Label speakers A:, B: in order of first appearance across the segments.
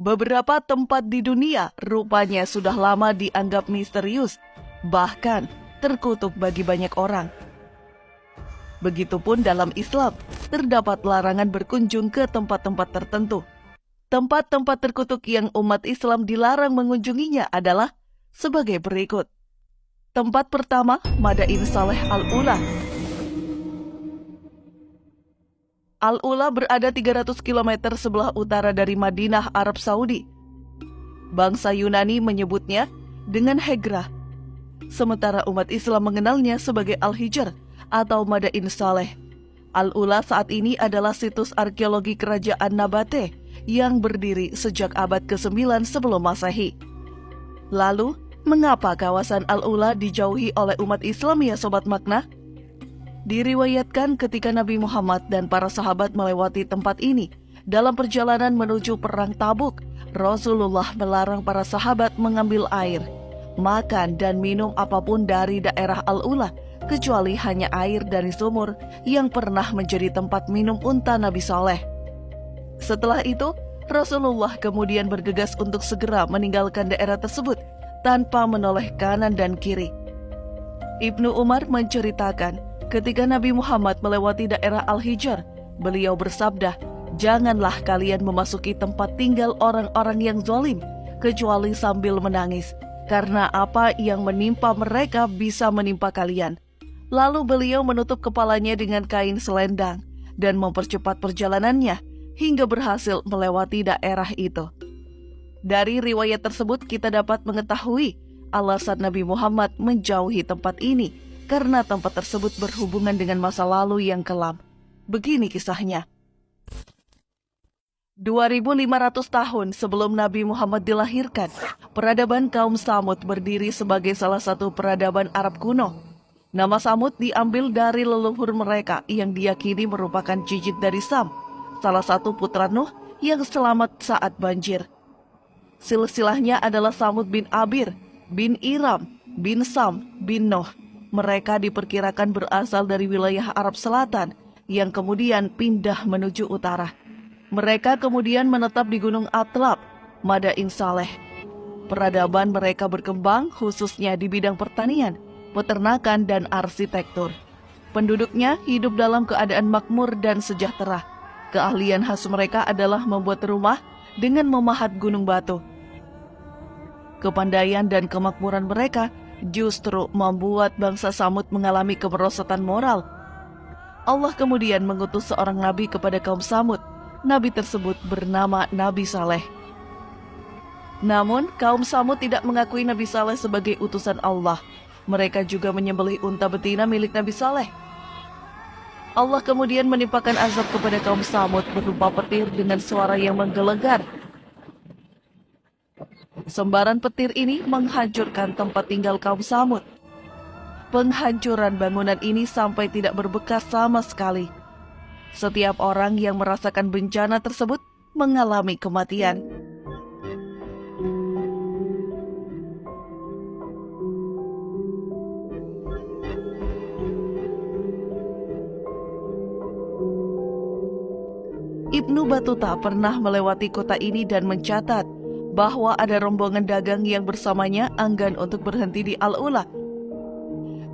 A: Beberapa tempat di dunia rupanya sudah lama dianggap misterius, bahkan terkutuk bagi banyak orang. Begitupun dalam Islam, terdapat larangan berkunjung ke tempat-tempat tertentu. Tempat-tempat terkutuk yang umat Islam dilarang mengunjunginya adalah sebagai berikut. Tempat pertama, Madain Saleh Al-Ula. Al-Ula berada 300 km sebelah utara dari Madinah, Arab Saudi. Bangsa Yunani menyebutnya dengan Hegra, sementara umat Islam mengenalnya sebagai Al-Hijr atau Madain Saleh. Al-Ula saat ini adalah situs arkeologi kerajaan Nabate yang berdiri sejak abad ke-9 sebelum Masehi. Lalu, mengapa kawasan Al-Ula dijauhi oleh umat Islam ya Sobat Makna? Diriwayatkan ketika Nabi Muhammad dan para sahabat melewati tempat ini dalam perjalanan menuju perang Tabuk, Rasulullah melarang para sahabat mengambil air, makan dan minum apapun dari daerah Al-Ula, kecuali hanya air dari sumur yang pernah menjadi tempat minum unta Nabi Saleh. Setelah itu, Rasulullah kemudian bergegas untuk segera meninggalkan daerah tersebut tanpa menoleh kanan dan kiri. Ibnu Umar menceritakan, ketika Nabi Muhammad melewati daerah Al-Hijr, beliau bersabda, "Janganlah kalian memasuki tempat tinggal orang-orang yang zalim, kecuali sambil menangis, karena apa yang menimpa mereka bisa menimpa kalian." Lalu beliau menutup kepalanya dengan kain selendang dan mempercepat perjalanannya hingga berhasil melewati daerah itu. Dari riwayat tersebut kita dapat mengetahui alasan Nabi Muhammad menjauhi tempat ini karena tempat tersebut berhubungan dengan masa lalu yang kelam. Begini kisahnya. 2500 tahun sebelum Nabi Muhammad dilahirkan, peradaban kaum Samud berdiri sebagai salah satu peradaban Arab kuno. Nama Samud diambil dari leluhur mereka yang diyakini merupakan cicit dari Sam, salah satu putra Nuh yang selamat saat banjir. Silsilahnya adalah Samud bin Abir, bin Iram, bin Sam, bin Nuh. Mereka diperkirakan berasal dari wilayah Arab Selatan yang kemudian pindah menuju utara. Mereka kemudian menetap di Gunung Atlab, Madain Saleh. Peradaban mereka berkembang khususnya di bidang pertanian, peternakan, dan arsitektur. Penduduknya hidup dalam keadaan makmur dan sejahtera. Keahlian khas mereka adalah membuat rumah dengan memahat gunung batu. Kepandaian dan kemakmuran mereka justru membuat bangsa Samud mengalami kemerosotan moral. Allah kemudian mengutus seorang nabi kepada kaum Samud. Nabi tersebut bernama Nabi Saleh. Namun, kaum Samud tidak mengakui Nabi Saleh sebagai utusan Allah. Mereka juga menyembelih unta betina milik Nabi Saleh. Allah kemudian menimpakan azab kepada kaum Samud berupa petir dengan suara yang menggelegar. Sembaran petir ini menghancurkan tempat tinggal kaum Samud. Penghancuran bangunan ini sampai tidak berbekas sama sekali. Setiap orang yang merasakan bencana tersebut mengalami kematian. Ibnu Battuta pernah melewati kota ini dan mencatat bahwa ada rombongan dagang yang bersamanya enggan untuk berhenti di Al-Ula.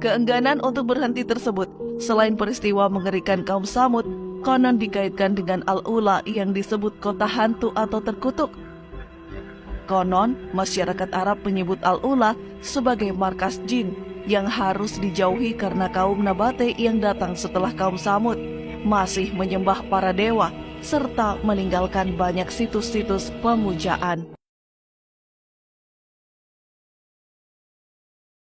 A: Keengganan untuk berhenti tersebut, selain peristiwa mengerikan kaum Samud, konon dikaitkan dengan Al-Ula yang disebut kota hantu atau terkutuk. Konon, masyarakat Arab menyebut Al-Ula sebagai markas jin yang harus dijauhi karena kaum Nabate yang datang setelah kaum Samud masih menyembah para dewa serta meninggalkan banyak situs-situs pemujaan.